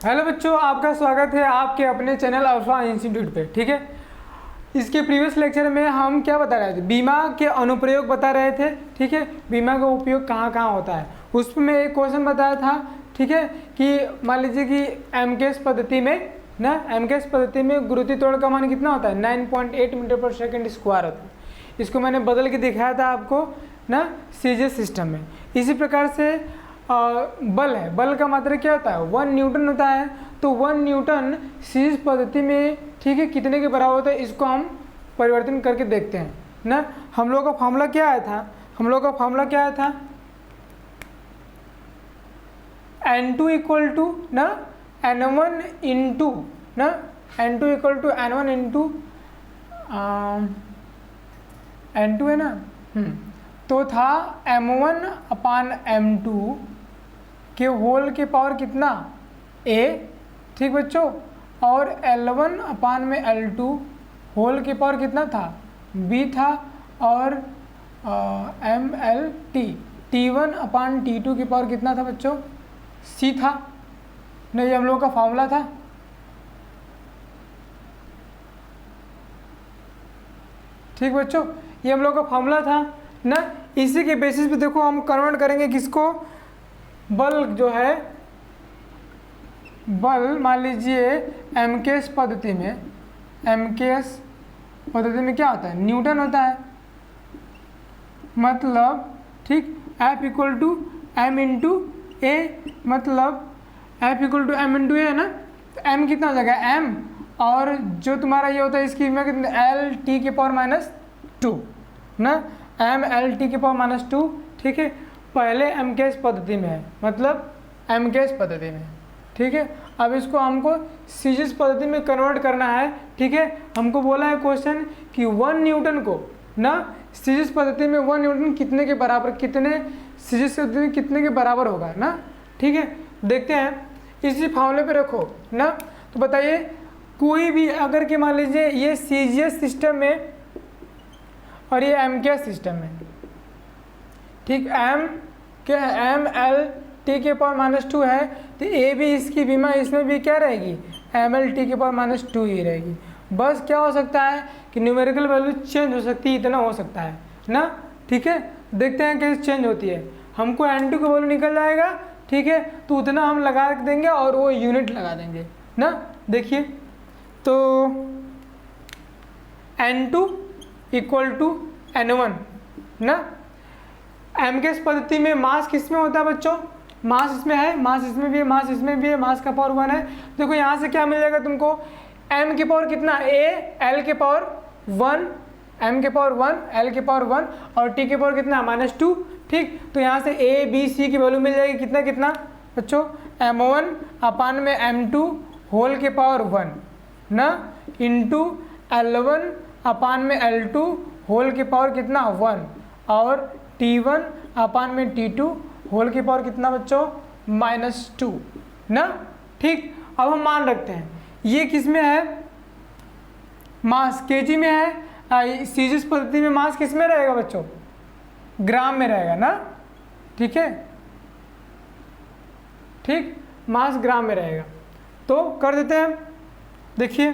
Hello बच्चों, आपका स्वागत है आपके अपने चैनल अल्फा इंस्टीट्यूट पे। ठीक है, इसके प्रीवियस लेक्चर में हम क्या बता रहे थे, बीमा के अनुप्रयोग बता रहे थे। ठीक है, बीमा का उपयोग कहाँ कहाँ होता है, उसमें एक क्वेश्चन बताया था। ठीक है, कि मान लीजिए कि एमकेएस पद्धति में ना, एमकेएस पद्धति में गुरुत्वीय त्वरण का मान कितना होता है, 9.8 मीटर पर सेकेंड स्क्वायर होता है। इसको मैंने बदल के दिखाया था आपको ना, सीजीएस सिस्टम में। इसी प्रकार से बल है, बल का मात्रा क्या होता है, 1 न्यूटन होता है। तो 1 न्यूटन सीरीज पद्धति में ठीक है कितने के बराबर होता है, इसको हम परिवर्तन करके देखते हैं ना। हम लोग का फॉर्मूला क्या आया था, हम लोग का फॉर्मूला क्या आया था, N2 इक्वल टू ना N1 इंटू ना, N2 equal to N1 into N2 है ना, तो था M1 अपान M2 के होल के पावर कितना A। ठीक बच्चों, और L1 अपान में L2 होल के पावर कितना था B था, और MLT T1 अपान T2 की पावर कितना था बच्चों C था। नहीं, ये हम लोग का फॉर्मूला था। ठीक बच्चों, ये हम लोग का फॉर्मूला था ना। इसी के बेसिस पे देखो हम कन्वर्ट करेंगे किसको, बल जो है, बल मान लीजिए एमकेएस पद्धति में, एमकेएस पद्धति में क्या होता है, न्यूटन होता है। मतलब ठीक F equal to M into A, मतलब F equal to M into A है ना। तो m कितना हो जाएगा m, और जो तुम्हारा ये होता है इसकी में कितना एल टी के पावर माइनस 2 ना, एम एल टी के पावर माइनस 2। ठीक है, पहले एमकेएस पद्धति में है, मतलब एमकेएस पद्धति में। ठीक है, अब इसको हमको सीजीएस पद्धति में कन्वर्ट करना है। ठीक है, हमको बोला है क्वेश्चन कि 1 न्यूटन को ना सीजीएस पद्धति में 1 न्यूटन कितने के बराबर, कितने सीजीएस पद्धति में कितने के बराबर होगा ना। ठीक है, देखते हैं, इसी फार्मूले पे रखो ना। तो बताइए, कोई भी अगर के मान लीजिए ये सीजीएस सिस्टम में और ये एमकेएस सिस्टम में, ठीक, एम एल टी के पावर माइनस 2 है, तो ए भी इसकी बीमा इसमें भी क्या रहेगी, एम एल टी के पावर माइनस 2 ही रहेगी। बस क्या हो सकता है कि न्यूमेरिकल वैल्यू चेंज हो सकती है, इतना हो सकता है ना। ठीक है, देखते हैं कैसे चेंज होती है। हमको N2 का वैल्यू निकल जाएगा, ठीक है, तो उतना हम लगा देंगे और वो यूनिट लगा देंगे ना। देखिए, तो N2 इक्वल टू N1 ना। एमकेएस पद्धति में मास किस में होता है बच्चों, मास इसमें है, मास इसमें भी है, मास इसमें भी है, मास का पावर 1 है। देखो यहाँ से क्या मिल जाएगा तुमको, m की पावर कितना a, l के पावर 1, m के पावर 1, l के पावर 1 और t के पावर कितना -2। ठीक, तो यहाँ से a b c की वैल्यू मिल जाएगी कितना कितना बच्चों, m1 अपान में m2 होल के पावर 1 ना, इंटू l1 अपान में l2 होल के पावर कितना 1, और t1 अपान में t2 होल के पावर कितना बच्चों -2 ना। ठीक, अब हम मान रखते हैं ये किस में है, मास केजी में है। सीजीएस पद्धति में मास किस में रहेगा बच्चों, ग्राम में रहेगा ना। ठीक है, ठीक, मास ग्राम में रहेगा। तो कर देते हैं, देखिए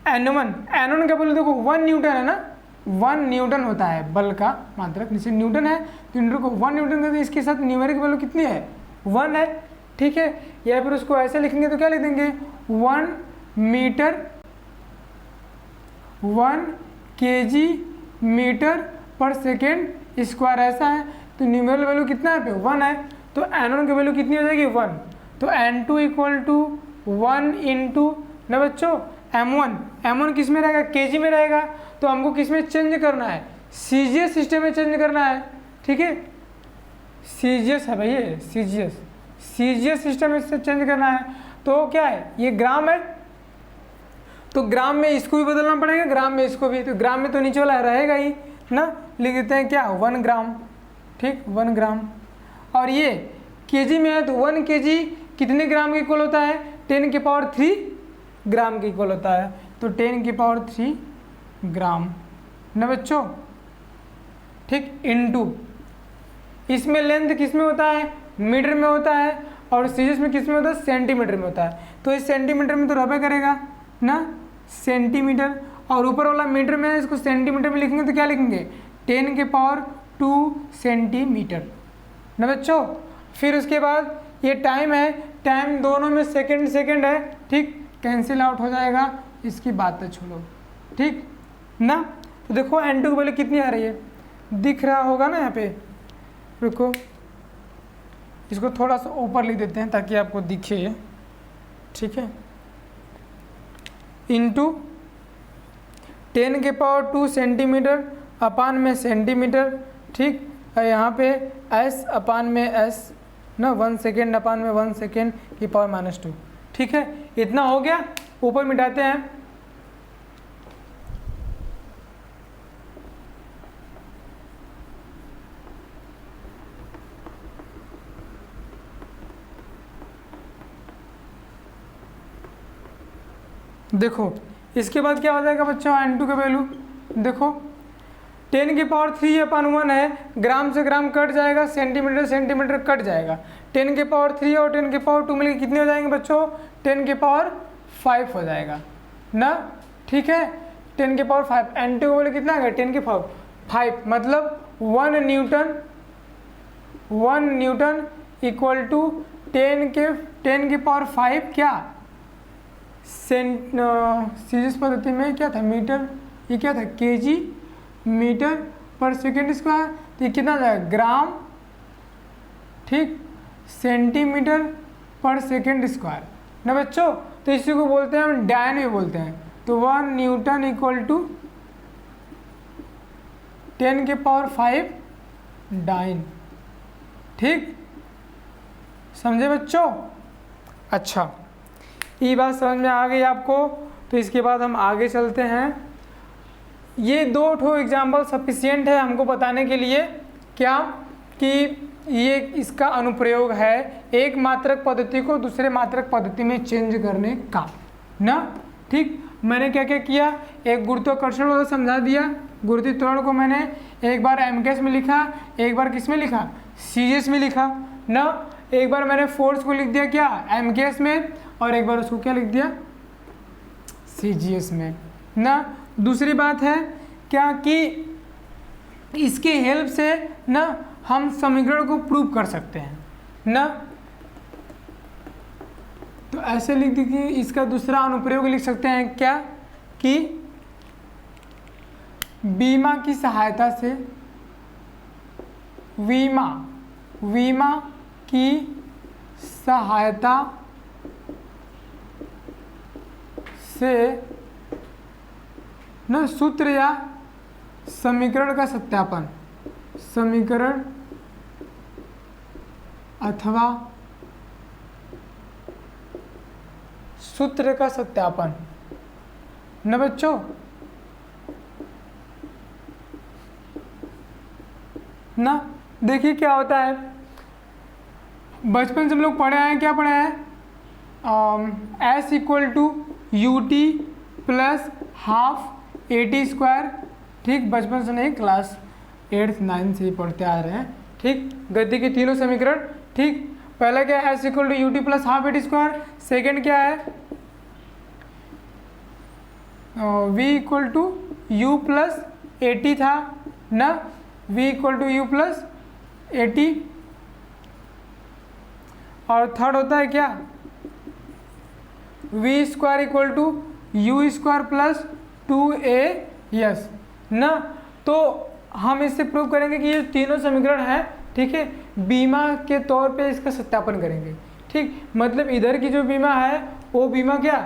N1 का वैल्यू देखो 1 न्यूटन है ना, 1 न्यूटन होता है बल का मात्रक, नीचे न्यूटन है तो न्यूटन को 1 न्यूटन करते, इसके साथ न्यूमेरिक वैल्यू कितनी है 1 है। ठीक है, या फिर उसको ऐसे लिखेंगे तो क्या लिख देंगे, 1 मीटर 1 केजी मीटर पर सेकेंड स्क्वायर ऐसा है। तो न्यूमेरिकल वैल्यू कितना है पे 1 है, तो N1 की वैल्यू कितनी हो जाएगी 1। तो N2 इक्वल टू 1 इंटू ना बच्चों M1 किस में रहेगा, केजी में रहेगा। तो हमको किस में चेंज करना है, सीजीएस सिस्टम में चेंज करना है। ठीक है, सीजीएस है भाई, ये सीजीएस सिस्टम में से चेंज करना है। तो क्या है, ये ग्राम है, तो ग्राम में इसको भी बदलना पड़ेगा, ग्राम में इसको भी। तो ग्राम में तो नीचे वाला रहेगा ही ना, लिख देते हैं क्या 1 ग्राम। ठीक, 1 ग्राम। और ये केजी में है, तो 1 केजी कितने ग्राम के इक्वल होता है, 10 की पावर 3 ग्राम के इक्वल होता है। तो 10 की पावर 3 ग्राम ना बच्चों। ठीक, इंटू इसमें लेंथ किस में होता है, मीटर में होता है, और सीजीएस में किस में होता है, सेंटीमीटर में होता है, तो इस सेंटीमीटर में तो रहबे करेगा ना सेंटीमीटर, और ऊपर वाला मीटर में है, इसको सेंटीमीटर में लिखेंगे तो क्या लिखेंगे 10⁻² सेंटीमीटर ना बच्चों। फिर उसके बाद ये टाइम है, टाइम दोनों में सेकंड सेकंड है, ठीक, कैंसिल आउट हो जाएगा, इसकी बात तो छोड़ो, ठीक ना। तो देखो n2 की वैल्यू कितनी आ रही है, दिख रहा होगा ना यहाँ पे, रुको इसको थोड़ा सा ऊपर लिख देते हैं ताकि आपको दिखे, ठीक है, इंटू 10⁻² सेंटीमीटर अपान में सेंटीमीटर, ठीक, और यहाँ पे s अपान में s ना 1 सेकेंड अपान में 1 सेकेंड की पावर -2, ठीक है, इतना हो गया। ऊपर मिटाते हैं, देखो इसके बाद क्या हो जाएगा बच्चों, n2 का वैल्यू देखो 10⁻³ है, ग्राम से ग्राम कट जाएगा, सेंटीमीटर सेंटीमीटर कट जाएगा, 10⁻³ और 10⁻² मिलकर कितने हो जाएंगे बच्चों, 10⁻5 हो जाएगा ना, ठीक है, 10⁻5, n2 का वैल्यू कितना है 10⁻5, मतलब 1 न्यूटन इक्वल टू 10⁻5 क्या सीरीज पद्धति में क्या था मीटर, ये क्या था केजी मीटर पर सेकेंड स्क्वायर, तो ये कितना जाएगा ग्राम, ठीक, सेंटीमीटर पर सेकेंड स्क्वायर ना बच्चों। तो इसी को बोलते हैं हम डायन भी बोलते हैं, तो 1 न्यूटन इक्वल टू 10⁻5 डाइन, ठीक, समझे बच्चों। अच्छा ये बात समझ में आ गई आपको, तो इसके बाद हम आगे चलते हैं। ये 2 एग्जाम्पल सफिशिएंट है हमको बताने के लिए क्या कि ये इसका अनुप्रयोग है एक मात्रक पद्धति को दूसरे मात्रक पद्धति में चेंज करने का ना, ठीक। मैंने क्या क्या किया, एक गुरुत्वाकर्षण वाला समझा दिया, गुरुत्वीय त्वरण को मैंने एक बार एमकेएस में लिखा, एक बार किस में लिखा सीजीएस में लिखा ना, एक बार मैंने फोर्स को लिख दिया क्या एमकेएस में, और एक बार उसको क्या लिख दिया सीजीएस में ना। दूसरी बात है क्या कि इसके हेल्प से ना हम समीकरण को प्रूव कर सकते हैं ना, तो ऐसे लिख दीजिए, इसका दूसरा अनुप्रयोग लिख सकते हैं क्या कि बीमा की सहायता से, बीमा की सहायता से ना सूत्र या समीकरण का सत्यापन, समीकरण अथवा सूत्र का सत्यापन न बच्चों ना। देखिए क्या होता है, बचपन से हम लोग पढ़े हैं, क्या पढ़े हैं, S = UT + ½ AT², ठीक, बचपन से नहीं क्लास 8th 9th से ही पढ़ते आ रहे हैं, ठीक। गति के तीनों समीकरण, ठीक। पहला क्या है S = UT + ½ AT², सेकेंड क्या है V = U + AT था ना, V = U + AT, और थर्ड होता है क्या V² = U² + 2AS ना। तो हम इससे प्रूव करेंगे कि ये तीनों समीकरण हैं, ठीक है, बीमा के तौर पे इसका सत्यापन करेंगे, ठीक। मतलब इधर की जो बीमा है वो बीमा क्या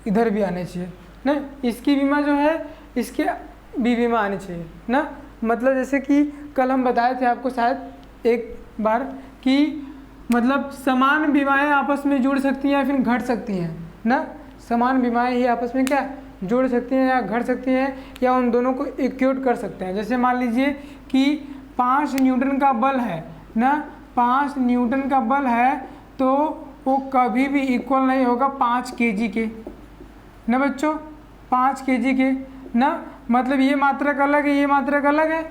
इधर भी आने चाहिए ना, इसकी बीमा जो है इसके भी बीमा आनी चाहिए ना। मतलब जैसे कि कल हम बताए थे आपको शायद एक बार कि मतलब समान बीमाएं आपस में जुड़ सकती हैं या फिर घट सकती हैं ना, समान बीमाएं ही आपस में क्या जुड़ सकती हैं या घट सकती हैं या उन दोनों को इक्विट कर सकते हैं। जैसे मान लीजिए कि 5 न्यूटन का बल है ना, 5 न्यूटन का बल है तो वो कभी भी इक्वल नहीं होगा 5 केजी के ना बच्चों, 5 केजी के ना। मतलब ये मात्रक अलग है, ये मात्रक अलग है,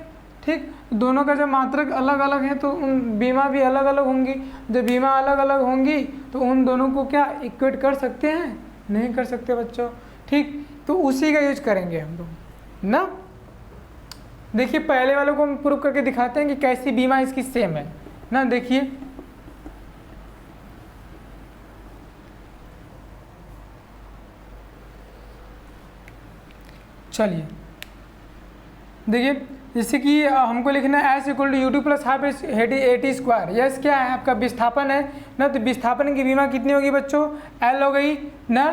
ठीक। दोनों का जब मात्रक अलग अलग है तो उन बीमा भी अलग अलग होंगी। जब बीमा अलग अलग होंगी तो उन दोनों को क्या इक्वेट कर सकते हैं? नहीं कर सकते बच्चों। ठीक, तो उसी का यूज करेंगे हम लोग ना। देखिए पहले वालों को हम प्रूव करके दिखाते हैं कि कैसी बीमा इसकी सेम है ना। देखिए चलिए देखिए, जैसे कि हमको लिखना है s equal to u t plus half a t square. Yes क्या है आपका? विस्थापन है ना। तो विस्थापन की बीमा कितनी होगी बच्चों? एल हो गई ना।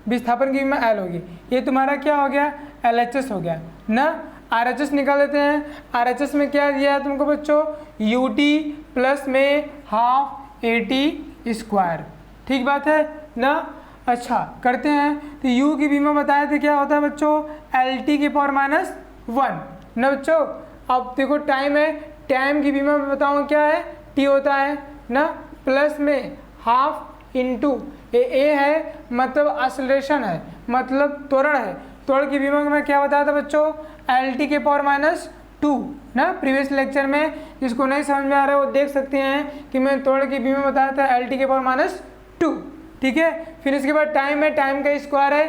विस्थापन की बीमा एल होगी। ये तुम्हारा क्या हो गया? एल एच एस हो गया ना। आर एच एस निकाल लेते हैं। आर एच एस में क्या दिया है तुमको बच्चों? यू टी प्लस में हाफ ए टी स्क्वायर। ठीक बात है ना। अच्छा करते हैं, तो u की बीमा बताए थे क्या होता है बच्चों? एल टी के पावर माइनस 1 ना बच्चों। अब देखो टाइम है, टाइम की बीमा में बताऊँ क्या है? t होता है ना, प्लस में हाफ इंटू ए है मतलब एक्सेलरेशन है, मतलब त्वरण है। त्वरण की बीमा में क्या बताया था बच्चों? एल टी के पावर माइनस 2 ना। प्रीवियस लेक्चर में जिसको नहीं समझ में आ रहा है वो देख सकते हैं कि मैं त्वरण की बीमा बताया था एल टी के पावर माइनस 2। ठीक है, फिर इसके बाद टाइम है, टाइम का स्क्वायर है।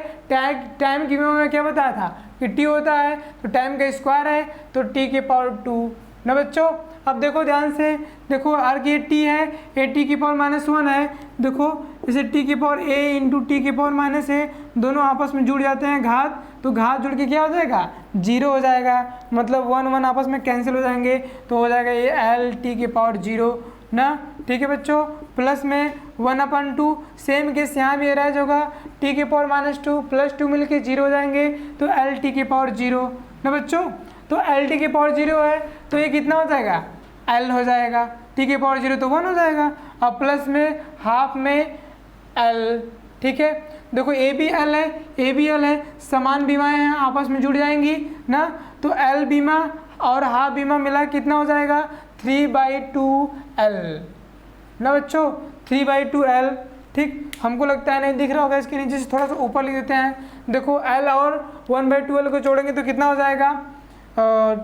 टाइम की बीमा में क्या बताया था कि टी होता है, तो टाइम का स्क्वायर है तो टी के पावर 2 ना बच्चों। अब देखो ध्यान से, देखो आर की टी है, ए टी की पावर माइनस 1 है। देखो जैसे टी की पावर ए इंटू टी की पावर माइनस ए, दोनों आपस में जुड़ जाते हैं घात, तो घात जुड़ के क्या हो जाएगा? 0 हो जाएगा। मतलब 1 1 आपस में कैंसिल हो जाएंगे, तो हो जाएगा ये एल टी के पावर 0 ना। ठीक है बच्चों, प्लस में 1/2 सेम केस यहाँ भी एराइज होगा। टी के पावर माइनस 2 प्लस 2 मिलके 0 हो जाएंगे, तो एल टी के पावर 0 ना बच्चों। तो एल टी के पावर 0 है तो ये कितना हो जाएगा? एल हो जाएगा। टी के पावर 0 तो 1 हो जाएगा, और प्लस में हाफ में एल। ठीक है, देखो ए भी एल है, ए भी एल है, समान बीमाएँ हैं आपस में जुड़ जाएंगी ना। तो एल बीमा और हाफ बीमा मिला कितना हो जाएगा? 3/2 एल ना बच्चों, 3/2 एल। ठीक, हमको लगता है नहीं दिख रहा होगा, इसके नीचे से थोड़ा सा ऊपर लिख देते हैं। देखो एल और 1/2 एल को जोड़ेंगे तो कितना हो जाएगा?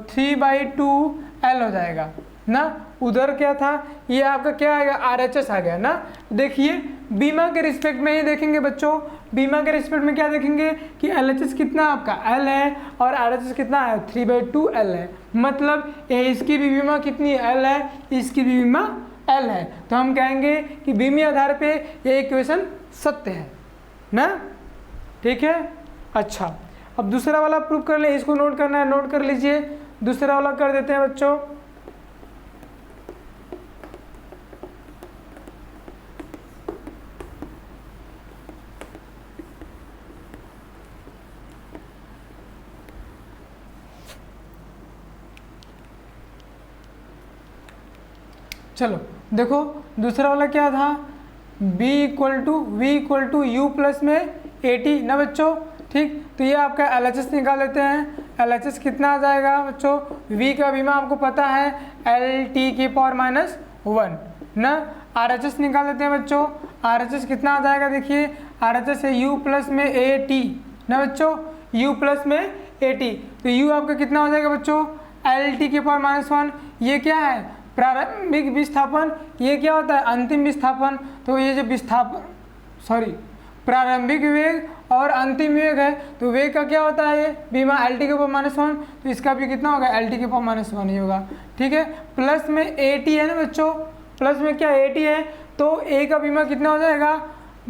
3/2 एल हो जाएगा ना। उधर क्या था? ये आपका क्या आएगा? आर एच एस आ गया ना। देखिए बीमा के रिस्पेक्ट में ये देखेंगे बच्चों, बीमा के रिस्पेक्ट में क्या देखेंगे कि एल एच एस कितना आपका एल है और आर एच एस कितना है? 3/2 एल है। मतलब इसकी भी बीमा कितनी एल है, इसकी भी बीमा एल है। तो हम कहेंगे कि बीमी आधार पे ये इक्वेशन सत्य है ना। ठीक है, अच्छा अब दूसरा वाला प्रूव कर ले। इसको नोट करना है, नोट कर लीजिए। दूसरा वाला कर देते हैं बच्चों। चलो देखो दूसरा वाला क्या था? b equal to u plus में ए टी ना बच्चों। ठीक, तो ये आपका एल एच एस निकाल लेते हैं। एल एच एस कितना आ जाएगा बच्चों? v का बीमा आपको पता है एल टी की पावर माइनस 1 ना। आर एच एस निकाल लेते हैं बच्चों। आर एच एस कितना आ जाएगा? देखिए आर एच एस है यू प्लस में ए टी ना बच्चों, u प्लस में ए टी। तो u आपका कितना हो जाएगा बच्चों? एल टी की पावर माइनस 1। ये क्या है? प्रारंभिक विस्थापन। ये क्या होता है? अंतिम विस्थापन। तो ये जो विस्थापन प्रारंभिक वेग और अंतिम वेग है, तो वेग का क्या होता है? ये बीमा एल टी के पावर माइनस 1, तो इसका भी कितना होगा? एल टी के पावर माइनस 1 ही होगा। ठीक है, प्लस में ए टी है ना बच्चों, प्लस में क्या ए टी है, तो ए का बीमा कितना हो जाएगा?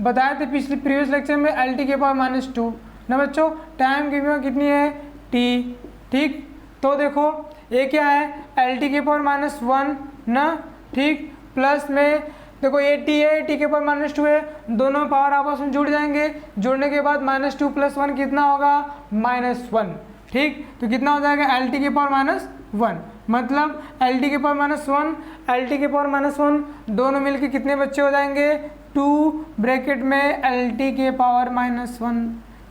बताए थे पिछले प्रीवियस लेक्चर में एल टी के पावर माइनस 2 ना बच्चों। टाइम की बीमा कितनी है? टी। ठीक, तो देखो ये क्या है? एल टी के पावर माइनस 1 ना। ठीक, प्लस में देखो ए टी है, ए टी के पावर माइनस 2 है, दोनों पावर आपस में जुड़ जाएंगे। जुड़ने के बाद -2 + 1 कितना होगा? -1। ठीक, तो कितना हो जाएगा? एल टी के पावर माइनस 1। मतलब एल टी के पावर माइनस 1, एल टी के पावर माइनस 1 दोनों मिलके कितने बच्चे हो जाएंगे? 2 ब्रैकेट में एल टी के पावर माइनस 1।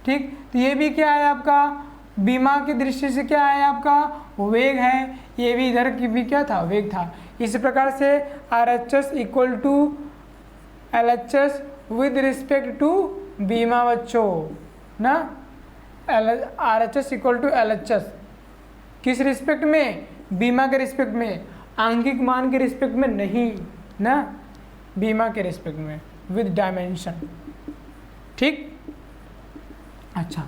ठीक, तो ये भी क्या है आपका? बीमा की दृष्टि से क्या है आपका? वेग है। ये भी इधर की भी क्या था? वेग था। इस प्रकार से R H S equal to L H S with respect to बीमा बच्चों ना। R H S equal to L H S किस रिस्पेक्ट में? बीमा के रिस्पेक्ट में, आंकिक मान के रिस्पेक्ट में नहीं ना, बीमा के रिस्पेक्ट में विद डायमेंशन। ठीक, अच्छा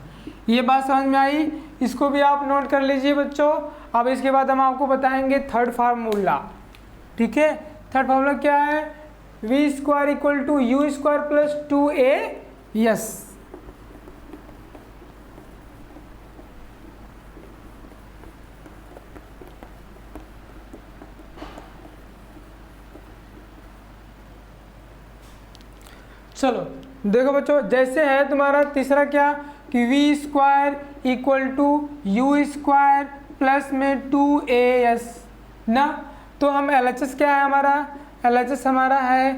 ये बात समझ में आई, इसको भी आप नोट कर लीजिए बच्चों। अब इसके बाद हम आपको बताएंगे थर्ड फार्मूला। ठीक है, थर्ड फार्मूला क्या है, v square equal to u square plus 2a। चलो देखो बच्चों, जैसे है तुम्हारा तीसरा क्या कि v square equal to u square plus में 2as ना, तो हम LHS क्या है हमारा, LHS हमारा है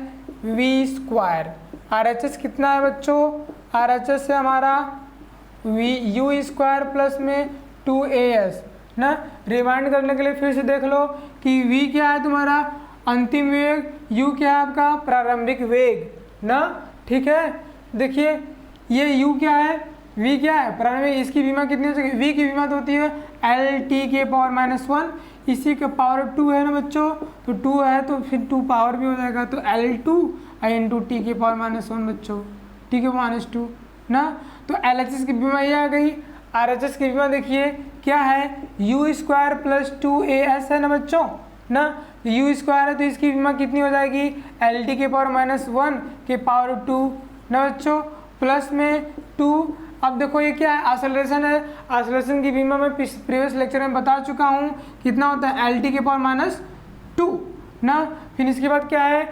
वी स्क्वायर। RHS कितना है बच्चों, RHS है हमारा यू स्क्वायर प्लस में 2as ना। रिमाइंड करने के लिए फिर से देख लो कि v क्या है तुम्हारा अंतिम वेग, u क्या है आपका प्रारंभिक वेग ना। ठीक है, देखिए ये u क्या है, v क्या है प्रारंभिक, इसकी बीमा कितनी हो सके, v की बीमा तो होती है LT के पावर -1, इसी का पावर 2 है ना बच्चों, तो 2 है तो फिर 2 पावर भी हो जाएगा, तो L2 इंटू टी के पावर -1 बच्चों, t के -2 ना। तो LHS की बीमा ये आ गई। RHS की बीमा देखिए क्या है, यू स्क्वायर प्लस 2as है ना बच्चों ना, यू स्क्वायर है तो इसकी बीमा कितनी हो जाएगी LT के पावर -1 के पावर 2 ना बच्चों, प्लस में 2। अब देखो ये क्या है, एक्सेलरेशन है, एक्सेलरेशन की बीमा मैं प्रीवियस लेक्चर में बता चुका हूँ कितना होता है LT के पावर -2 ना। फिर इसके बाद क्या है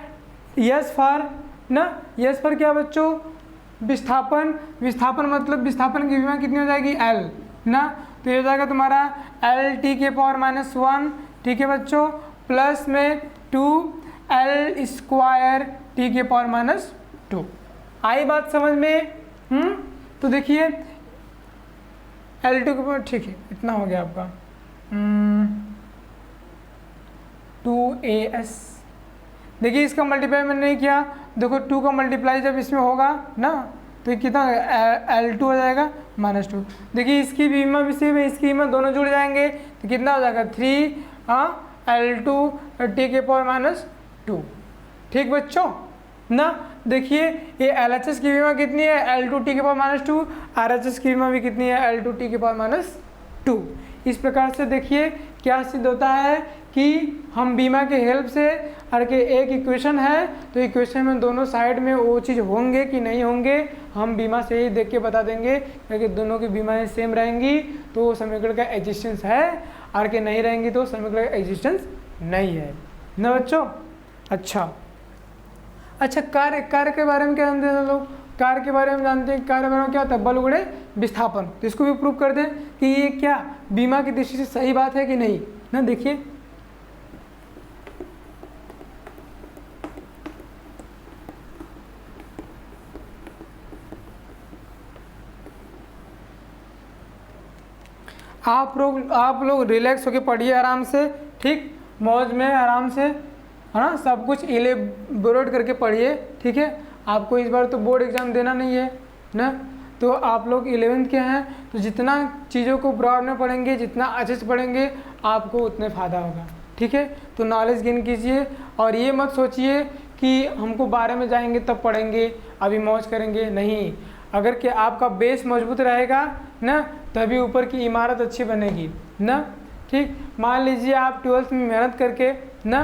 यस फॉर ना, यस फॉर क्या बच्चों विस्थापन, विस्थापन मतलब विस्थापन की बीमा कितनी हो जाएगी L ना, तो ये हो जाएगा तुम्हारा LT के पावर -1। ठीक है बच्चों, प्लस में 2L स्क्वायर टी के पावर -2। आई बात समझ में? तो देखिए L2 के पावर, ठीक है इतना हो गया आपका 2as। देखिए इसका मल्टीप्लाई मैंने नहीं किया, देखो 2 का मल्टीप्लाई जब इसमें होगा ना तो कितना L2 हो जाएगा -2। देखिए इसकी बीमा भी सेम है, इसकी बीमा दोनों जुड़ जाएंगे तो कितना हो जाएगा 3 L2 टी के पावर -2। ठीक बच्चों ना। देखिए ये LHS की बीमा कितनी है L2 टी के पावर -2, RHS की बीमा भी कितनी है L2 टी के पावर -2। इस प्रकार से देखिए क्या सिद्ध होता है कि हम बीमा के हेल्प से, हर के एक इक्वेशन है तो इक्वेशन में दोनों साइड में वो चीज़ होंगे कि नहीं होंगे हम बीमा से ही देख के बता देंगे, क्योंकि दोनों की बीमाएं सेम रहेंगी तो समीकरण का एग्जिस्टेंस है, और के नहीं रहेंगी तो समीकरण का एग्जिस्टेंस नहीं है ना बच्चों। अच्छा कार्य के बारे में क्या जानते हैं लोग, कार्य के बारे में जानते हैं, कार्य के बारे में क्या होता है बल गुणे विस्थापन। तो इसको भी प्रूव कर दें कि ये क्या बीमा की दृष्टि से सही बात है कि नहीं ना। देखिए आप लोग रिलैक्स होके पढ़िए आराम से, ठीक मौज में आराम से है ना, सब कुछ इलेबोरेट करके पढ़िए। ठीक है, आपको इस बार तो बोर्ड एग्जाम देना नहीं है ना, तो आप लोग 11th के हैं तो जितना चीज़ों को ब्रॉड में पढ़ेंगे, जितना अच्छे से पढ़ेंगे आपको उतने फ़ायदा होगा। ठीक है, तो नॉलेज गेन कीजिए और ये मत सोचिए कि हमको 12 में जाएंगे तब पढ़ेंगे, अभी मौज करेंगे, नहीं। अगर कि आपका बेस मजबूत रहेगा ना तभी ऊपर की इमारत अच्छी बनेगी ना। ठीक, मान लीजिए आप 12th में मेहनत करके ना,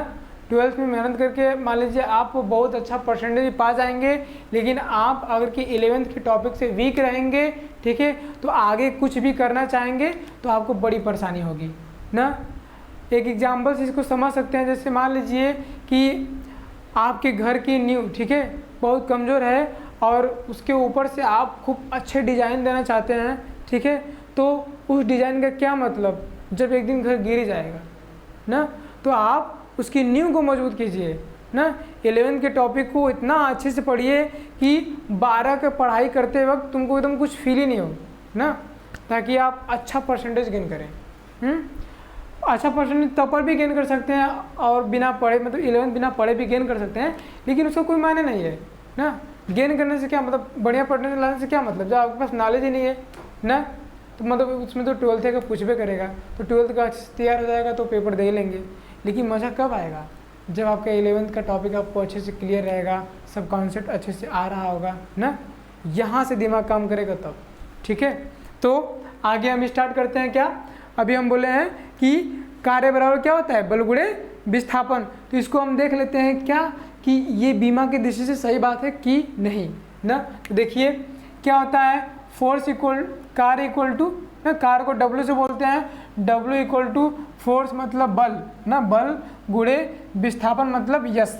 12th में मेहनत करके मान लीजिए आप बहुत अच्छा परसेंटेज पा जाएंगे, लेकिन आप अगर कि 11th के टॉपिक से वीक रहेंगे, ठीक है, तो आगे कुछ भी करना चाहेंगे तो आपको बड़ी परेशानी होगी ना। एक एग्जाम्पल से इसको समझ सकते हैं, जैसे मान लीजिए कि आपके घर की नींव, ठीक है, बहुत कमज़ोर है और उसके ऊपर से आप खूब अच्छे डिज़ाइन देना चाहते हैं, ठीक है, तो उस डिज़ाइन का क्या मतलब जब एक दिन घर गिर जाएगा ना, तो आप उसकी नींव को मजबूत कीजिए ना। 11th के टॉपिक को इतना अच्छे से पढ़िए कि 12 का पढ़ाई करते वक्त तुमको एकदम कुछ फील ही नहीं हो ना, ताकि आप अच्छा परसेंटेज गेन करें। अच्छा परसेंटेज तब पर भी गेन कर सकते हैं और बिना पढ़े, मतलब 11th बिना पढ़े भी गेन कर सकते हैं, लेकिन उसका कोई मायने नहीं है ना। गेन करने से क्या मतलब, बढ़िया पढ़ने लाने से क्या मतलब जब आपके पास नॉलेज ही नहीं है ना। तो मतलब उसमें तो 12th का पूछबे करेगा, तो 12th का अच्छे से तैयार हो जाएगा तो पेपर दे लेंगे। लेकिन मज़ा कब आएगा, जब आपका 11th का टॉपिक आपको अच्छे से क्लियर रहेगा, सब कॉन्सेप्ट अच्छे से आ रहा होगा ना, यहाँ से दिमाग काम करेगा तब। ठीक है, तो आगे हम स्टार्ट करते हैं। क्या अभी हम बोले हैं कि कार्य बराबर क्या होता है, बल गुणे विस्थापन। तो इसको हम देख लेते हैं क्या कि ये बीमा की दृष्टि से सही बात है कि नहीं ना। तो देखिए क्या होता है, फोर्स इक्वल कार्य इक्वल टू ना, कार्य को W से बोलते हैं, W इक्वल टू फोर्स मतलब बल ना, बल गुणे विस्थापन मतलब यस।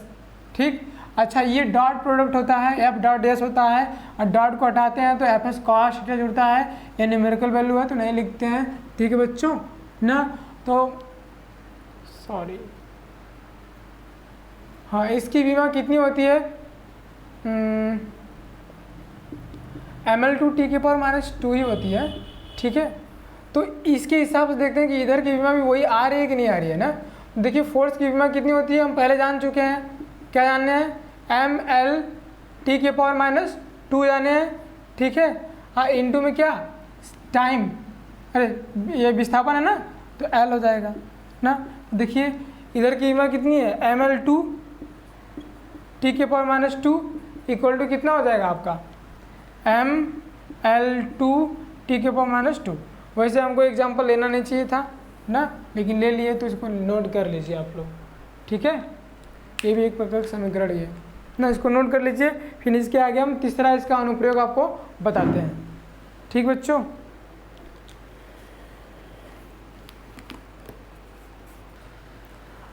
ठीक, अच्छा ये डॉट प्रोडक्ट होता है, F डॉट एस होता है, और डॉट को हटाते हैं तो एफ एस कॉस थीटा जुड़ता है। ये न्यूमेरिकल वैल्यू है तो नहीं लिखते हैं। ठीक है बच्चों ना, तो सॉरी हाँ, इसकी बीमा कितनी होती है, ml/t के पावर -2 ही होती है। ठीक है, तो इसके हिसाब से देखते हैं कि इधर की बीमा भी वही आ रही है कि नहीं आ रही है ना। देखिए फोर्स की बीमा कितनी होती है हम पहले जान चुके हैं, क्या जानने हैं, ml/t के पावर -2 जाने हैं। ठीक है, हाँ इनटू में क्या टाइम, अरे ये विस्थापन है ना तो L हो जाएगा ना। देखिए इधर की बीमा कितनी है, ml/t के पावर -2 इक्वल टू कितना हो जाएगा आपका ml/t के पावर -2। वैसे हमको एग्जांपल लेना नहीं चाहिए था ना, लेकिन ले लिए तो इसको नोट कर लीजिए आप लोग। ठीक है, ये भी एक प्रकार का समीकरण है ना, इसको नोट कर लीजिए। फिर इसके आगे हम तीसरा इसका अनुप्रयोग आपको बताते हैं। ठीक बच्चों,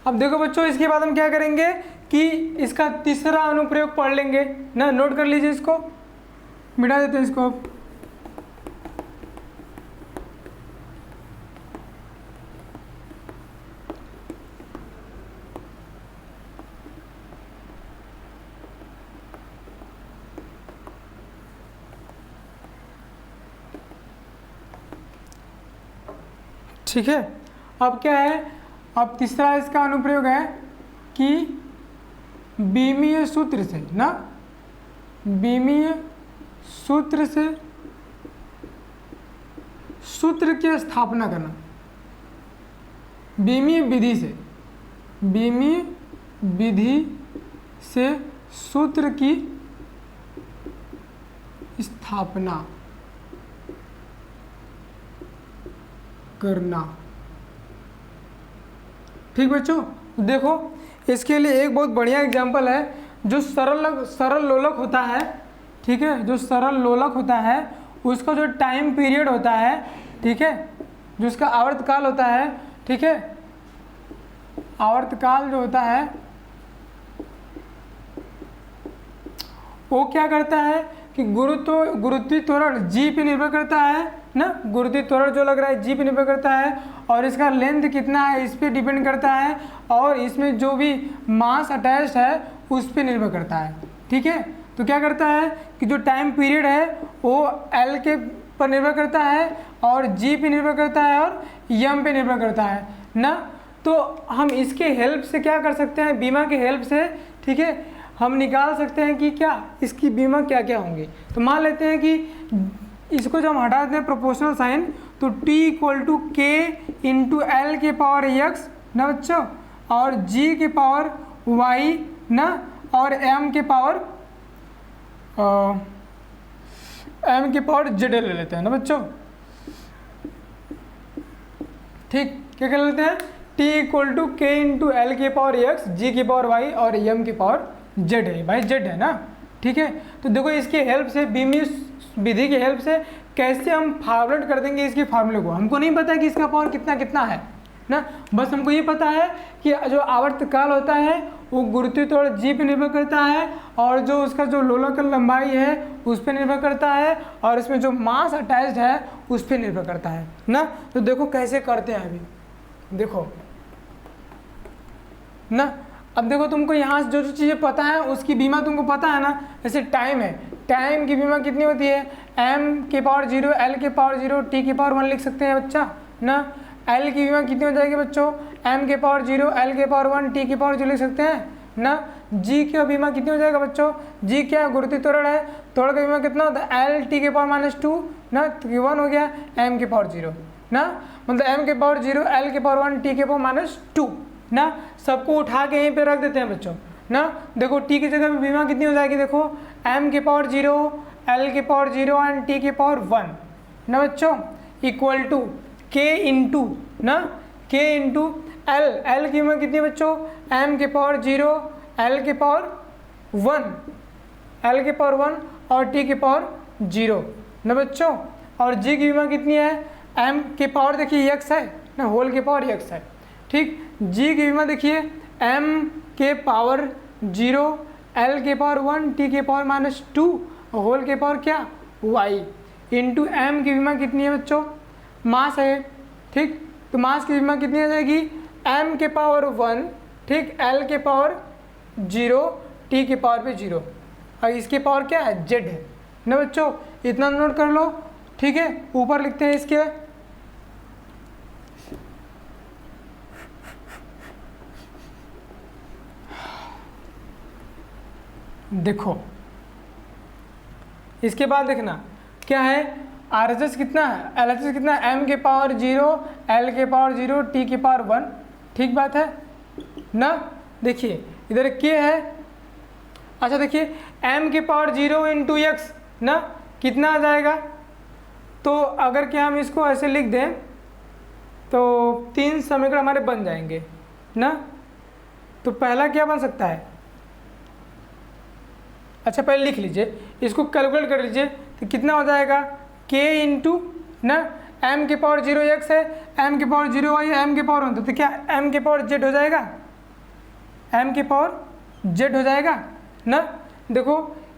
अब देखो बच्चों इसके बाद हम क्या करेंगे कि इसका तीसरा अनुप्रयोग पढ़ लेंगे ना, नोट कर लीजिए, इसको मिटा देते हैं इसको। ठीक है, अब क्या है, अब तीसरा इसका अनुप्रयोग है कि बीमीय सूत्र से ना, बीमीय सूत्र से सूत्र की स्थापना करना, बीमीय विधि से, बीमीय विधि से सूत्र की स्थापना करना। ठीक बच्चों, देखो इसके लिए एक बहुत बढ़िया एग्जांपल है, जो सरल लोलक होता है। ठीक है, जो सरल लोलक होता है उसका जो टाइम पीरियड होता है, ठीक है, जो उसका आवर्तकाल होता है, ठीक है, आवर्तकाल जो होता है वो क्या करता है कि गुरुत्वीय त्वरण जी पे निर्भर करता है ना, गुरुत्वीय त्वरण जो लग रहा है जी पे निर्भर करता है, और इसका लेंथ कितना है इस पे डिपेंड करता है, और इसमें जो भी मास अटैच्ड है उस पे निर्भर करता है। ठीक है, तो क्या करता है कि जो टाइम पीरियड है वो एल के पर निर्भर करता है, और जी पे निर्भर करता है, और यम पे निर्भर करता है ना। तो हम इसके हेल्प से क्या कर सकते हैं, बीमा के हेल्प से, ठीक है, हम निकाल सकते हैं कि क्या इसकी बीमा क्या क्या होंगी। तो मान लेते हैं कि इसको जब हम हटा देते हैं प्रोपोर्शनल साइन, तो t इक्वल टू के इंटू एल के पावर एक्स ना बच्चों, और g के पावर y ना, और m के पावर z ले लेते हैं ना बच्चों। ठीक, क्या कर लेते हैं, t इक्वल टू के इंटू एल के पावर एक्स, जी के पावर y और m के पावर z है, भाई z है ना। ठीक है, तो देखो इसके हेल्प से, बीमीय विधि की हेल्प से कैसे हम फॉर्मुलेट कर देंगे इसके फार्मूले को। हमको नहीं पता कि इसका पावर कितना कितना है ना, बस हमको ये पता है कि जो आवर्तकाल होता है वो गुरुत्वीय त्वरण जी पे निर्भर करता है, और जो उसका जो लोलक लंबाई है उस पर निर्भर करता है, और इसमें जो मास अटैच्ड है उस पर निर्भर करता है ना। तो देखो कैसे करते हैं अभी, देखो ना। अब देखो तुमको यहाँ से जो जो चीज़ें पता है उसकी बीमा तुमको पता है ना। जैसे टाइम है, टाइम की बीमा कितनी होती है, m के पावर 0, l के पावर 0, t के पावर 1 लिख सकते हैं बच्चा ना। l की बीमा कितनी हो जाएगी बच्चों, m के पावर 0, l के पावर 1, t के पावर 0 लिख सकते हैं ना। जी का विमा कितनी हो जाएगा बच्चों, जी क्या है, गुरुत्वीय त्वरण है, त्वरण का विमा कितना होता है एल टी के पावर -2 ना, तो 1 हो गया एम के पावर 0 ना, मतलब एम के पावर 0 एल के पावर 1 टी के पावर -2 ना, सबको उठा के यहीं पे रख देते हैं बच्चों ना। देखो टी की जगह विमा कितनी हो जाएगी, देखो एम के पावर 0 एल के पावर 0 एंड टी के पावर 1 ना बच्चों, इक्वल टू के इंटू ना, के इंटू एल, एल की विमा कितनी है बच्चों, एम के पावर 0 एल के पावर 1, एल के पावर 1 और टी के पावर 0 ना बच्चों, और जी की विमा कितनी है, एम के पावर देखिए एक्स है ना, होल के पावर एक्स है, ठीक। जी की विमा देखिए एम के पावर 0 एल के पावर 1 टी के पावर -2 होल के पावर क्या y इंटू एम की विमा कितनी है बच्चों, मास है, ठीक। तो मास की विमा कितनी आ जाएगी, एम के पावर 1 ठीक, एल के पावर 0 टी के पावर पे 0 और इसके पावर क्या है z है ना बच्चों, इतना नोट कर लो, ठीक है। ऊपर लिखते हैं इसके, देखो इसके बाद देखना क्या है, आर एच एस कितना है, एल एच एस कितना है, एम के पावर 0 एल के पावर 0 टी के पावर 1, ठीक बात है ना। देखिए इधर के है, अच्छा देखिए एम के पावर 0 इंटू एक्स ना कितना आ जाएगा, तो अगर क्या हम इसको ऐसे लिख दें तो 3 समीकरण हमारे बन जाएंगे ना। तो पहला क्या बन सकता है, अच्छा पहले लिख लीजिए, इसको कैलकुलेट कर लीजिए तो कितना हो जाएगा, k इंटू ना m के पावर 0 x है, m के पावर 0 y है, m के पावर 1 तो क्या m के पावर z हो जाएगा, m के पावर z हो जाएगा ना। देखो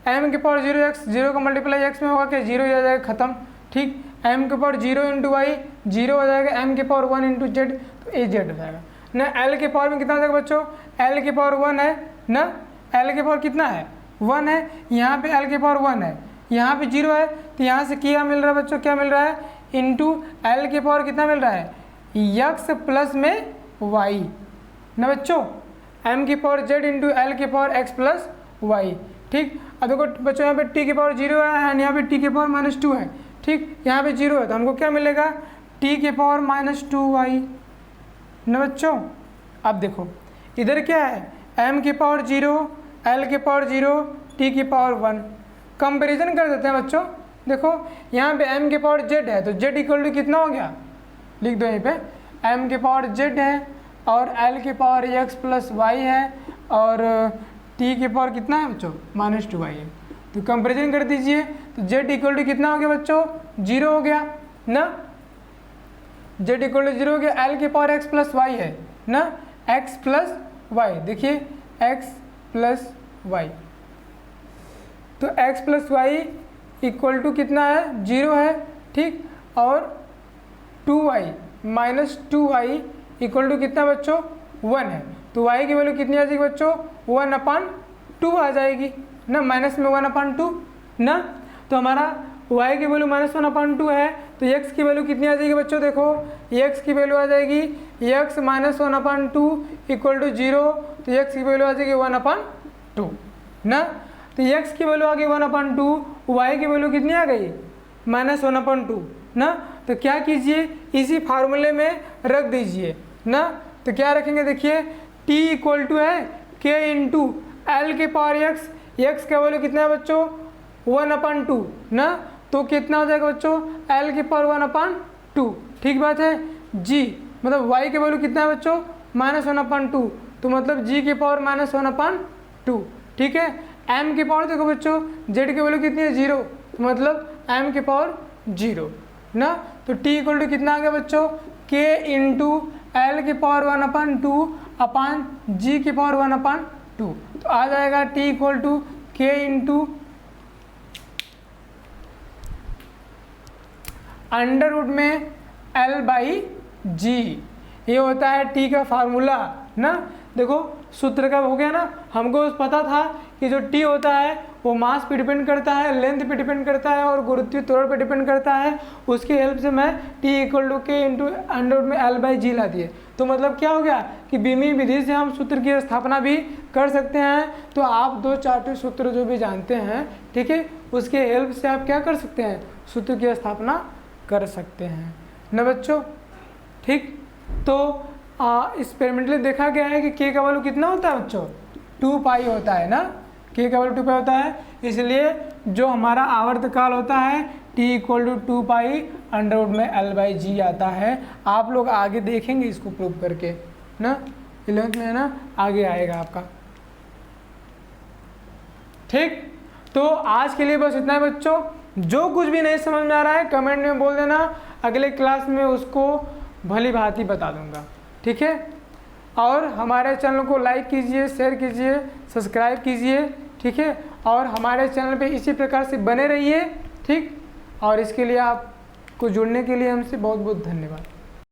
m के पावर 0 x 0 का मल्टीप्लाई x में होगा क्या 0 हो जाएगा खत्म, ठीक। m के पावर 0 इंटू वाई 0 हो जाएगा, m के पावर 1 इंटू z तो a z हो जाएगा ना। l के पावर में कितना हो जाएगा बच्चों, l के पावर 1 है ना, l के पावर कितना है 1 है, यहाँ पे l के पावर 1 है, यहाँ पे 0 है, तो यहाँ से क्या मिल रहा है बच्चों, क्या मिल रहा है इंटू एल के पावर कितना मिल रहा है x प्लस में y ना बच्चों, m के पावर z इंटू एल के पावर x प्लस y, ठीक। अब देखो बच्चों यहाँ पे t के पावर 0 है एंड यहाँ पे t के पावर -2 है, ठीक। यहाँ पे 0 है तो हमको क्या मिलेगा t के पावर -2y ना बच्चों। अब देखो इधर क्या है m के पावर 0 एल के पावर 0 टी की पावर 1, कंपैरिजन कर देते हैं बच्चों। देखो यहाँ पे m के पावर z है तो z इक्वल टू कितना हो गया, लिख दो यहीं पे m के पावर z है और l के पावर x प्लस y है और t के पावर कितना है बच्चों -2y है, तो कंपैरिजन कर दीजिए तो z इक्वल टू कितना हो गया बच्चों 0 हो गया ना, z इक्वल टू 0 हो गया, l के पावर x प्लस y है ना, x प्लस y देखिए x प्लस वाई, तो x plus y equal to कितना है 0 है, ठीक। और 2y minus 2y equal to कितना बच्चों 1 है, तो y की वैल्यू कितनी आ जाएगी बच्चों 1/2 आ जाएगी ना, माइनस में 1/2 ना। तो हमारा y की वैल्यू -1/2 है, तो x की वैल्यू कितनी आ जाएगी बच्चों, देखो x की वैल्यू आ जाएगी x -1/2 इक्वल टू 0, तो x की वैल्यू आ जाएगी 1/2 ना। तो x की वैल्यू आ गई 1/2, y की वैल्यू कितनी आ गई -1/2 ना। तो क्या कीजिए इसी फार्मूले में रख दीजिए ना, तो क्या रखेंगे देखिए t इक्वल टू है k इंटू एल के पावर x का वैल्यू कितना है बच्चों 1/2 ना, तो कितना हो जाएगा बच्चों l के पावर 1/2, ठीक बात है। g मतलब y के वैल्यू कितना है बच्चों -1/2, तो मतलब g के पावर -1/2, ठीक है। m के पावर देखो बच्चों z की वैल्यू कितनी है 0, तो मतलब m के पावर 0 ना, तो t इक्वल टू कितना आ गया बच्चों k इंटू एल के पावर 1/2 अपान g के पावर 1/2, तो आ जाएगा t equal to k into under root में L/G, ये होता है t का फार्मूला ना। देखो सूत्र का हो गया ना, हमको पता था कि जो t होता है वो मास पे डिपेंड करता है, लेंथ पे डिपेंड करता है और गुरुत्वीय त्वरण पे डिपेंड करता है, उसकी हेल्प से मैं t equal to k into under root में L/G ला दिए। तो मतलब क्या हो गया कि बीमी विधि से हम सूत्र की स्थापना भी कर सकते हैं। तो आप 2 चार्ट सूत्र जो भी जानते हैं, ठीक है, उसके हेल्प से आप क्या कर सकते हैं, सूत्र की स्थापना कर सकते हैं ना बच्चों। ठीक, तो एक्सपेरिमेंटली देखा गया है कि के का वैल्यू कितना होता है बच्चों, 2 पाई होता है ना, के का वैल्यू 2 पाई होता है। इसलिए जो हमारा आवर्तकाल होता है t equal to 2 pi under root में L/G आता है। आप लोग आगे देखेंगे इसको प्रूव करके ना, 11th में है ना, आगे आएगा आपका। ठीक, तो आज के लिए बस इतना है बच्चों। जो कुछ भी नहीं समझ में आ रहा है कमेंट में बोल देना, अगले क्लास में उसको भली भांति बता दूंगा। ठीक है, और हमारे चैनल को लाइक कीजिए, शेयर कीजिए, सब्सक्राइब कीजिए। ठीक है, और हमारे चैनल पे इसी प्रकार से बने रहिए। ठीक, और इसके लिए आपको जुड़ने के लिए हमसे बहुत बहुत धन्यवाद।